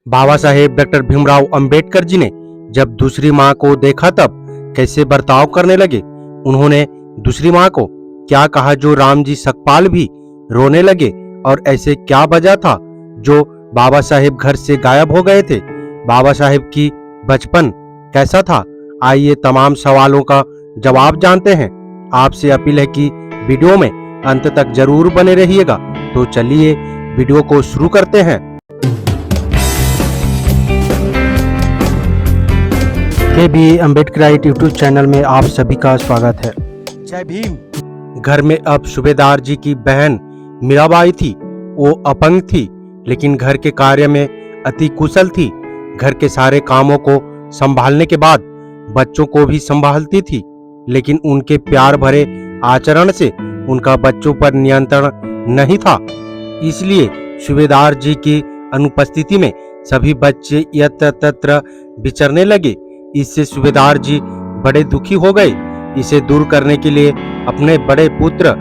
Baba Saheb doctor Bhimrao Ambedkar ji ने जब दूसरी माँ को देखा तब कैसे बर्ताव करने लगे। उन्होंने दूसरी माँ को क्या कहा जो राम जी सकपाल भी रोने लगे, और ऐसे क्या वजह था जो बाबा साहेब घर से गायब हो गए थे। बाबा साहेब की बचपन कैसा था, आइए तमाम सवालों का जवाब जानते हैं। आपसे अपील है कि वीडियो में अंत तक जरूर बने रहिएगा। तो चलिए वीडियो को शुरू करते हैं। केबी अम्बेडकराइट यूट्यूब चैनल में आप सभी का स्वागत है। जय भीम। घर में अब सूबेदार जी की बहन मीराबाई थी। वो अपंग थी, लेकिन घर के कार्य में अति कुशल थी। घर के सारे कामों को संभालने के बाद बच्चों को भी संभालती थी, लेकिन उनके प्यार भरे आचरण से उनका बच्चों पर नियंत्रण नहीं था। इसलिए सूबेदार जी की अनुपस्थिति में सभी बच्चे यत्र तत्र विचरने लगे। इससे सूबेदार जी बड़े दुखी हो गए। इसे दूर करने के लिए अपने बड़े पुत्र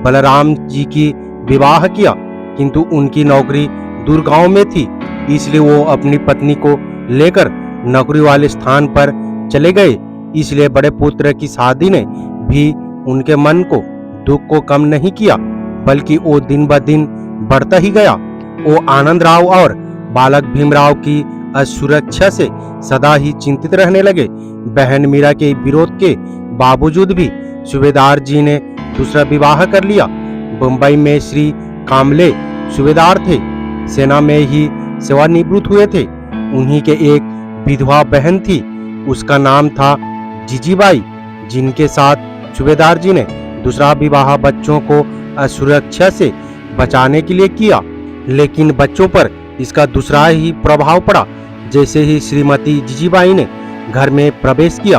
बलराम जी की विवाह किया, किंतु उनकी नौकरी दूर गांव में थी, इसलिए वो अपनी पत्नी को लेकर नौकरी वाले स्थान पर चले गए। इसलिए बड़े पुत्र की शादी ने भी उनके मन को दुख को कम नहीं किया, बल्कि वो दिन ब दिन बढ़ता ही गया। वो आनंद राव और बालक भीमराव की असुरक्षा से सदा ही चिंतित रहने लगे। बहन मीरा के विरोध के बावजूद भी सूबेदार जी ने दूसरा विवाह कर लिया। बंबई में श्री कामले सूबेदार थे, सेना में ही सेवानिवृत्त हुए थे। उन्हीं के एक विधवा बहन थी, उसका नाम था जीजीबाई, जिनके साथ सूबेदार जी ने दूसरा विवाह बच्चों को असुरक्षा से बचाने के लिए किया, लेकिन बच्चों पर इसका दूसरा ही प्रभाव पड़ा। जैसे ही श्रीमती जीजीबाई ने घर में प्रवेश किया,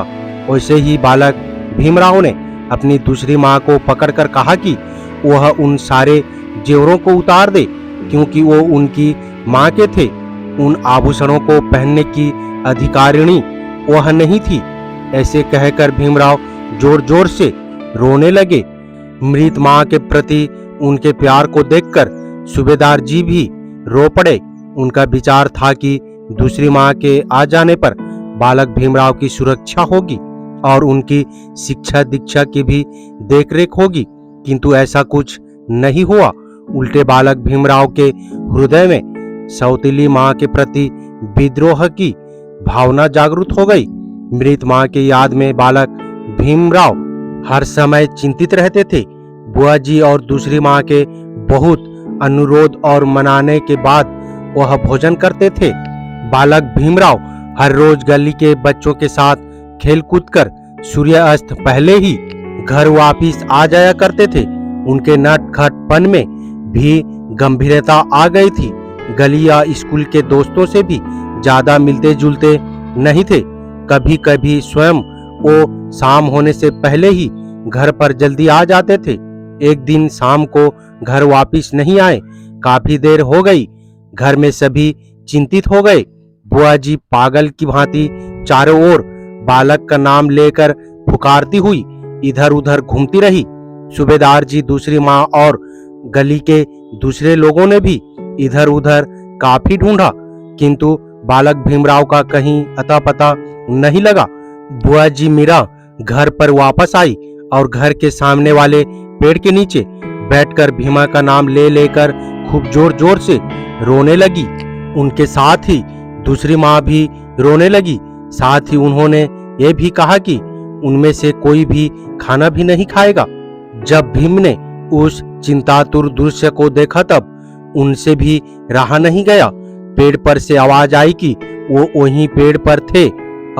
वैसे ही बालक भीमराव ने अपनी दूसरी माँ को पकड़कर कहा कि वह उन सारे जेवरों को उतार दे, क्योंकि वो उनकी माँ के थे। उन आभूषणों को पहनने की अधिकारिणी वह नहीं थी। ऐसे कहकर भीमराव जोर जोर से रोने लगे। मृत माँ के प्रति उनके प्यार को देखकर सूबेदार जी भी रो पड़े। उनका विचार था कि दूसरी माँ के आ जाने पर बालक भीमराव की सुरक्षा होगी और उनकी शिक्षा दीक्षा की भी देखरेख होगी, किंतु ऐसा कुछ नहीं हुआ। उल्टे बालक भीमराव के हृदय में सौतीली माँ के प्रति विद्रोह की भावना जागृत हो गई। मृत माँ की याद में बालक भीमराव हर समय चिंतित रहते थे। बुआ जी और दूसरी माँ के बहुत अनुरोध और मनाने के बाद वह भोजन करते थे। बालक भीमराव हर रोज गली के बच्चों के साथ खेल कूद कर सूर्यास्त पहले ही घर वापिस आ जाया करते थे। उनके नटखटपन में भी गंभीरता आ गई थी। गली या स्कूल के दोस्तों से भी ज्यादा मिलते जुलते नहीं थे। कभी कभी स्वयं वो शाम होने से पहले ही घर पर जल्दी आ जाते थे। एक दिन शाम को घर वापिस नहीं आए। काफी देर हो गई। घर में सभी चिंतित हो गए। बुआ जी पागल की भांति चारों ओर बालक का नाम लेकर पुकारती हुई इधर उधर घूमती रही। सूबेदार जी, दूसरी माँ और गली के दूसरे लोगों ने भी इधर उधर काफी ढूंढा, किंतु बालक भीमराव का कहीं अता पता नहीं लगा। बुआ जी मीरा घर पर वापस आई और घर के सामने वाले पेड़ के नीचे बैठकर भीमा का नाम ले लेकर खूब जोर जोर से रोने लगी। उनके साथ ही दूसरी माँ भी रोने लगी। साथ ही उन्होंने ये भी कहा कि उनमें से कोई भी खाना भी नहीं खाएगा। जब भीम ने उस चिंतातुर दृश्य को देखा तब उनसे भी रहा नहीं गया। पेड़ पर से आवाज आई कि वो वहीं पेड़ पर थे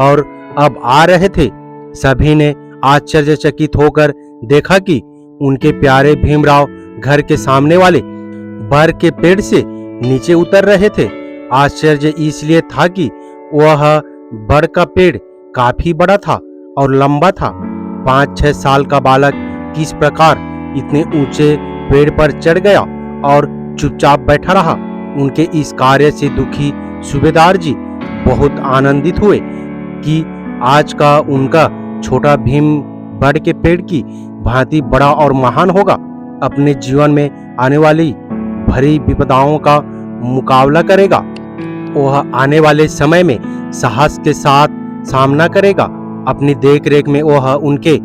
और अब आ रहे थे। सभी ने आश्चर्यचकित होकर देखा कि उनके प्यारे भीमराव घर के सामने वाले बर के पेड़ से नीचे उतर रहे थे। आश्चर्य इसलिए था कि वह बर का पेड़ काफी बड़ा था और लंबा था। 5-6 साल का बालक किस प्रकार इतने ऊंचे पेड़ पर चढ़ गया और चुपचाप बैठा रहा। उनके इस कार्य से दुखी सूबेदार जी बहुत आनंदित हुए कि आज का उनका छोटा भीम बड़ के पेड़ की भांति बड़ा और महान होगा। अपने जीवन में आने वाली भरी विपदाओं का मुकाबला करेगा। वह आने वाले समय में साहस के साथ सामना करेगा। अपनी देखरेख में वह उनके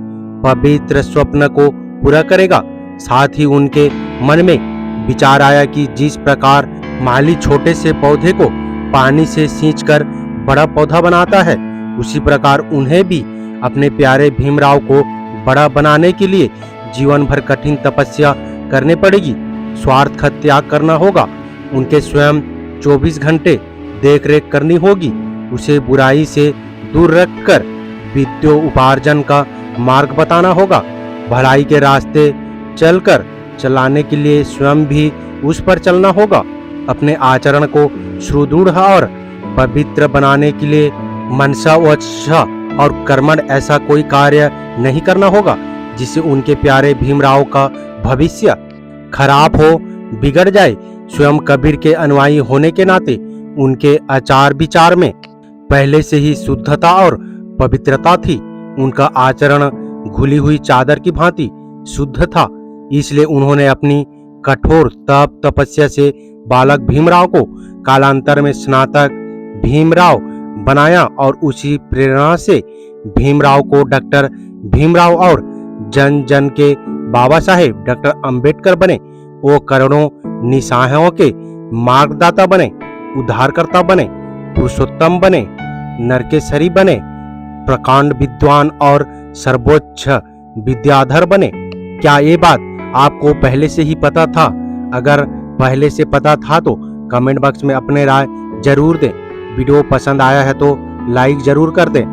पवित्र स्वप्न को पूरा करेगा। साथ ही उनके मन में विचार आया कि जिस प्रकार माली छोटे से पौधे को पानी से सींचकर बड़ा पौधा बनाता है, उसी प्रकार उन्हें भी अपने प्यारे भीमराव को बड़ा बनाने के लिए जीवन भर कठिन तपस्या करनी पड़ेगी। स्वार्थ का त्याग करना होगा। उनके स्वयं 24 घंटे देखरेख करनी होगी। उसे बुराई से दूर रखकर विद्योपार्जन का मार्ग बताना होगा। भलाई के रास्ते चलकर चलाने के लिए स्वयं भी उस पर चलना होगा। अपने आचरण को सुदृढ़ और पवित्र बनाने के लिए मनसा वचः और कर्मण ऐसा कोई कार्य नहीं करना होगा जिससे उनके प्यारे भीमराव का भविष्य खराब हो, बिगड़ जाए। स्वयं कबीर के अनुयायी होने के नाते उनके आचार विचार में पहले से ही शुद्धता और पवित्रता थी। उनका आचरण घुली हुई चादर की भांति शुद्ध था। इसलिए उन्होंने अपनी कठोर तप तपस्या से बालक भीमराव को कालांतर में स्नातक भीमराव बनाया और उसी प्रेरणा से भीमराव को डॉक्टर भीमराव और जन जन के बाबा साहेब डॉक्टर अंबेडकर बने। वो करोड़ों निसहायों के मार्गदाता बने, उद्धारकर्ता बने, पुरुषोत्तम बने, नरकेसरी बने, प्रकांड विद्वान और सर्वोच्च विद्याधर बने। क्या ये बात आपको पहले से ही पता था? अगर पहले से पता था तो कमेंट बॉक्स में अपने राय जरूर दें। वीडियो पसंद आया है तो लाइक जरूर कर दें।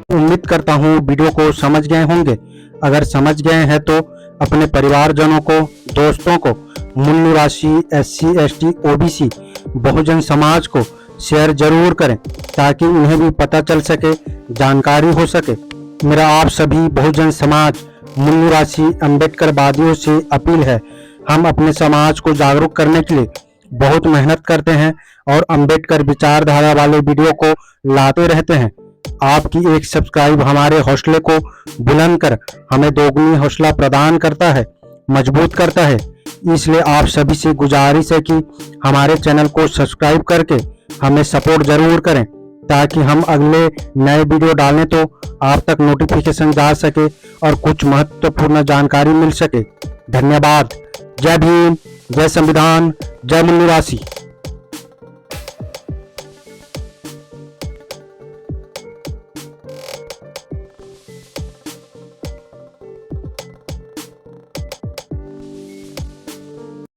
उम्मीद करता हूँ वीडियो को समझ गए होंगे। अगर समझ गए हैं तो अपने परिवारजनों को, दोस्तों को, मूल्य राशि SC ST OBC Bahujan Samaj को शेयर जरूर करें ताकि उन्हें भी पता चल सके, जानकारी हो सके। मेरा आप सभी बहुजन समाज मूल्य राशि अम्बेडकरवादियों से अपील है, हम अपने समाज को जागरूक करने के लिए बहुत मेहनत करते हैं और अम्बेडकर विचारधारा वाले वीडियो को लाते रहते हैं। आपकी एक सब्सक्राइब हमारे हौसले को बुलंद कर हमें दोगुनी हौसला प्रदान करता है, मजबूत करता है। इसलिए आप सभी से गुजारिश है कि हमारे चैनल को सब्सक्राइब करके हमें सपोर्ट जरूर करें ताकि हम अगले नए वीडियो डालें तो आप तक नोटिफिकेशन जा सके और कुछ महत्वपूर्ण जानकारी मिल सके। धन्यवाद। जय भीम, जय संविधान, जय मूल्य राशि।